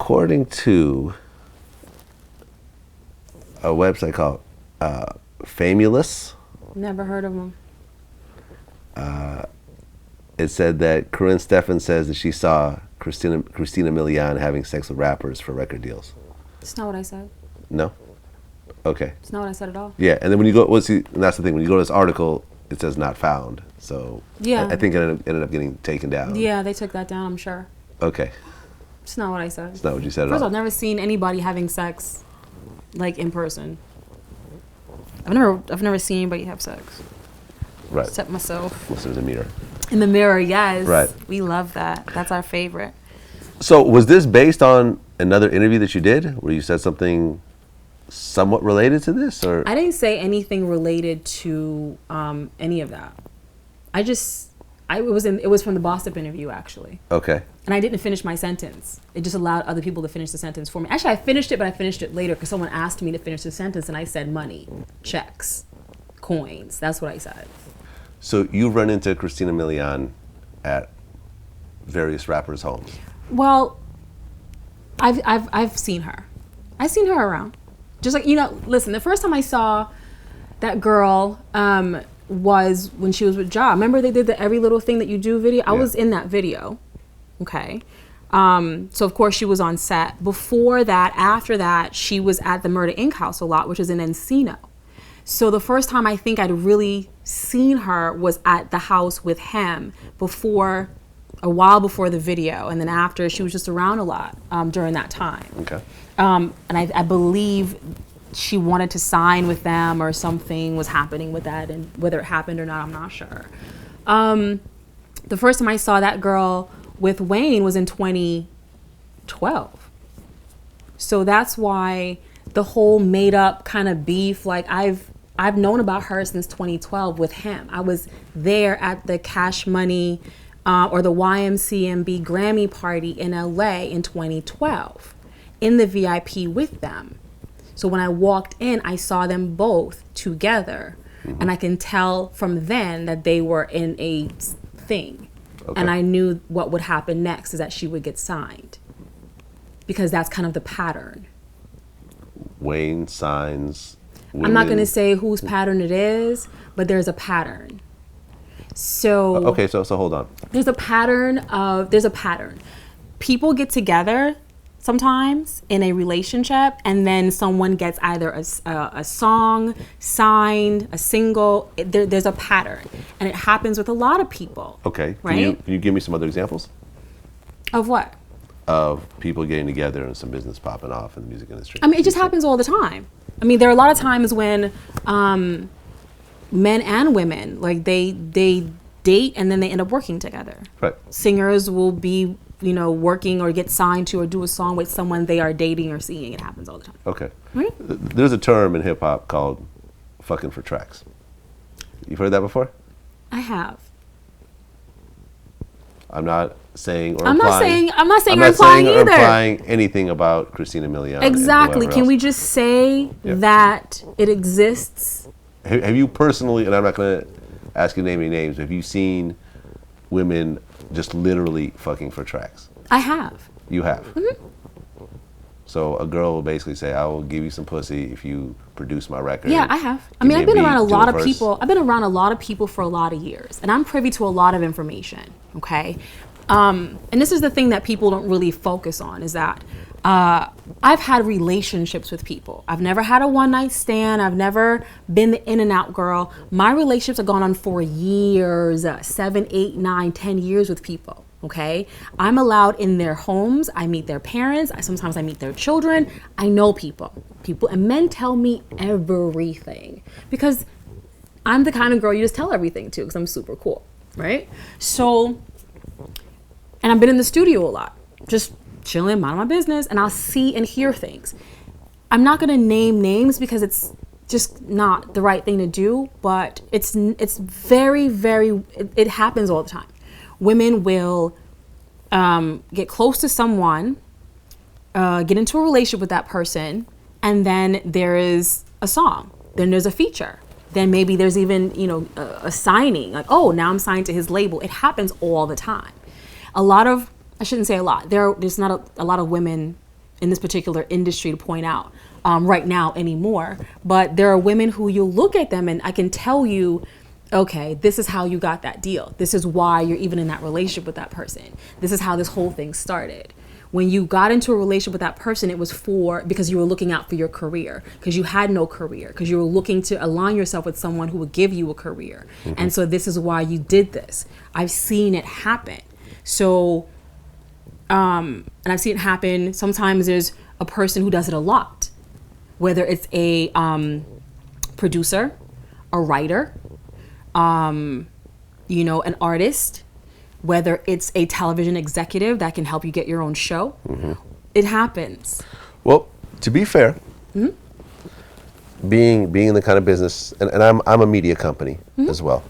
according to a website called Famulous, Never heard of them. it said that Karrine Steffans says that she saw Christina Milian having sex with rappers for record deals. It's not what I said. No? Okay. It's not what I said at all. Yeah, and then when you go, and that's the thing, when you go to this article, it says not found. So yeah. I think it ended up getting taken down. Yeah, they took that down, I'm sure. Okay. It's not what I said. It's not what you said at all. First, I've never seen anybody having sex, like, in person. I've never seen anybody have sex. Right. Except myself. Unless there's a mirror. In the mirror, yes. Right. We love that. That's our favorite. So was this based on another interview that you did where you said something somewhat related to this, or? I didn't say anything related to any of that. It was from the Boss Up interview, actually. Okay. And I didn't finish my sentence. It just allowed other people to finish the sentence for me. Actually, I finished it, but I finished it later because someone asked me to finish the sentence, and I said money, checks, coins. That's what I said. So you run into Christina Milian at various rappers' homes. Well, I've seen her. I've seen her around. Just like, listen, the first time I saw that girl was when she was with Ja. Remember they did the Every Little Thing That You Do video? I was in that video. Okay. So of course she was on set. Before that, after that, she was at the Murder Inc. house a lot, which is in Encino. So the first time I think I'd really seen her was at the house with him a while before the video. And then after, she was just around a lot during that time. Okay. And I believe she wanted to sign with them or something was happening with that. And whether it happened or not, I'm not sure. The first time I saw that girl with Wayne was in 2012. So that's why the whole made up kind of beef, like I've known about her since 2012 with him. I was there at the Cash Money or the YMCMB Grammy party in LA in 2012 in the VIP with them. So when I walked in, I saw them both together. Mm-hmm. And I can tell from then that they were in a thing. Okay. And I knew what would happen next is that she would get signed. Because that's kind of the pattern. Wayne signs women. I'm not going to say whose pattern it is, but there's a pattern. So okay, so hold on. There's a pattern. People get together sometimes in a relationship, and then someone gets either a song signed, a single. There's a pattern, and it happens with a lot of people. Okay, right? Can you give me some other examples? Of what? Of people getting together and some business popping off in the music industry. I mean, it just happens all the time. I mean, there are a lot of times when men and women, like they date and then they end up working together. Right. Singers will be, working or get signed to or do a song with someone they are dating or seeing. It happens all the time. Okay. Right? There's a term in hip hop called fucking for tracks. You've heard that before? I have. I'm not saying or I'm implying. I'm not saying I'm or not implying saying or either. implying anything about Christina Milian. Exactly. Can else. we just say that it exists? Have you personally, and I'm not going to ask you to name any names, have you seen women just literally fucking for tracks? I have. You have? Mm-hmm. So a girl will basically say, I will give you some pussy if you produce my record. Yeah, I have. I mean, I've been around a lot of people. I've been around a lot of people for a lot of years, and I'm privy to a lot of information, okay? And this is the thing that people don't really focus on, is that I've had relationships with people. I've never had a one-night stand. I've never been the in and out girl. My relationships have gone on for years, 7, 8, 9, 10 years with people. Okay, I'm allowed in their homes. I meet their parents. Sometimes I meet their children. I know people, and men tell me everything because I'm the kind of girl you just tell everything to because I'm super cool, right? So, and I've been in the studio a lot, just chilling, minding my business, and I'll see and hear things. I'm not gonna name names because it's just not the right thing to do, but it's very, very, it happens all the time. Women will get close to someone, get into a relationship with that person, and then there is a song. Then there's a feature. Then maybe there's even, a signing. Like, oh, now I'm signed to his label. It happens all the time. I shouldn't say a lot. There's not a lot of women in this particular industry to point out right now anymore. But there are women who you look at them and I can tell you, okay, this is how you got that deal. This is why you're even in that relationship with that person. This is how this whole thing started. When you got into a relationship with that person, it was because you were looking out for your career, because you had no career, because you were looking to align yourself with someone who would give you a career. Mm-hmm. And so this is why you did this. I've seen it happen. So, and I've seen it happen. Sometimes there's a person who does it a lot, whether it's a producer, a writer, an artist, whether it's a television executive that can help you get your own show. Mm-hmm. It happens. Well, to be fair, being in the kind of business, and I'm a media company as well.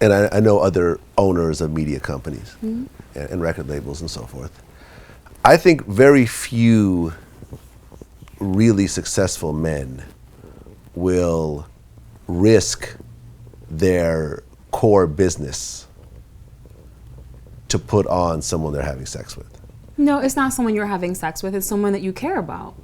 And I know other owners of media companies and record labels and so forth. I think very few really successful men will risk their core business to put on someone they're having sex with. No, it's not someone you're having sex with. It's someone that you care about.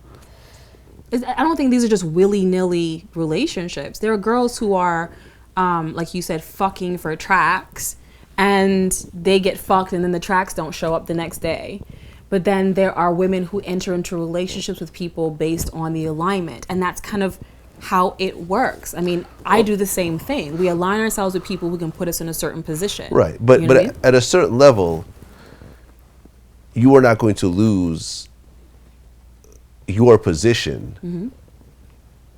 I don't think these are just willy-nilly relationships. There are girls who are, like you said, fucking for tracks, and they get fucked and then the tracks don't show up the next day. But then there are women who enter into relationships with people based on the alignment, and that's kind of how it works. I mean, I do the same thing. We align ourselves with people who can put us in a certain position. Right, but at a certain level, you are not going to lose your position.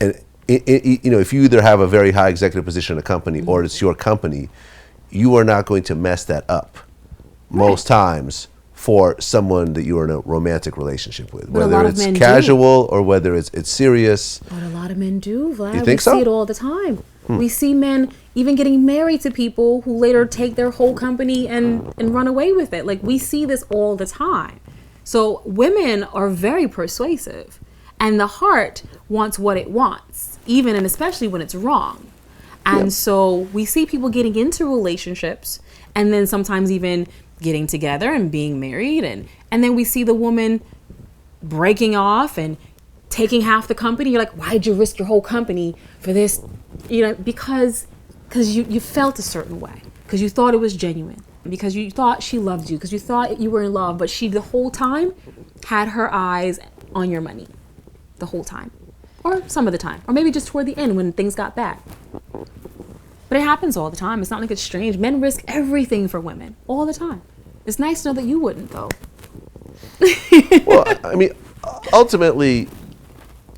And if you either have a very high executive position in a company or it's your company, you are not going to mess that up most times for someone that you are in a romantic relationship with, but whether it's casual or whether it's serious. But a lot of men do, Vlad. You think so? We see it all the time. We see men even getting married to people who later take their whole company and run away with it. Like, we see this all the time. So women are very persuasive, and the heart wants what it wants, even and especially when it's wrong. And so we see people getting into relationships and then sometimes even getting together and being married, and then we see the woman breaking off and taking half the company. You're like, why'd you risk your whole company for this? Because you felt a certain way, because you thought it was genuine, because you thought she loved you, because you thought you were in love, but she the whole time had her eyes on your money, the whole time, or some of the time, or maybe just toward the end when things got bad. But it happens all the time. It's not like it's strange. Men risk everything for women all the time. It's nice to know that you wouldn't, though. Well, I mean, ultimately,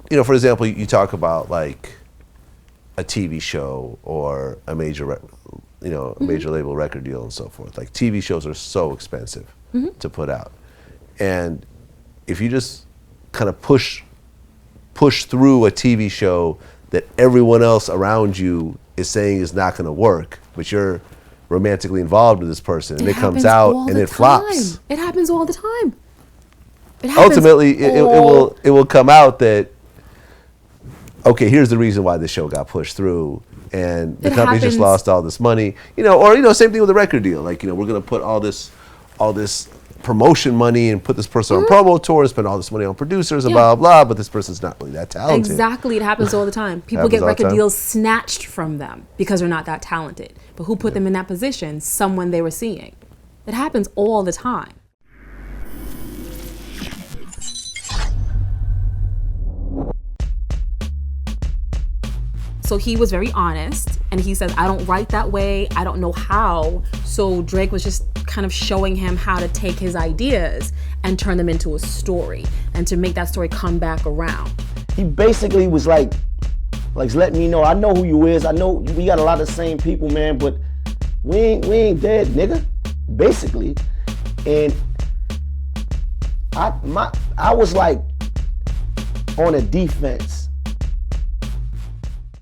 for example, you talk about like a TV show or a major, major label record deal and so forth. Like, TV shows are so expensive to put out, and if you just kind of push through a TV show that everyone else around you is saying is not going to work, but you're romantically involved with this person, and it comes out and it flops. It happens all the time. Ultimately, it will come out that, okay, here's the reason why this show got pushed through, and the company just lost all this money, or same thing with the record deal. Like, we're going to put all this promotion money and put this person on promo tour, spend all this money on producers and blah, blah, but this person's not really that talented. Exactly. It happens all the time. People get record deals snatched from them because they're not that talented. But who put them in that position? Someone they were seeing. It happens all the time. So he was very honest, and he says, I don't write that way. I don't know how. So Drake was just kind of showing him how to take his ideas and turn them into a story, and to make that story come back around. He basically was like letting me know, I know who you is. I know we got a lot of the same people, man, but we ain't dead, nigga. Basically. And I was like on a defense.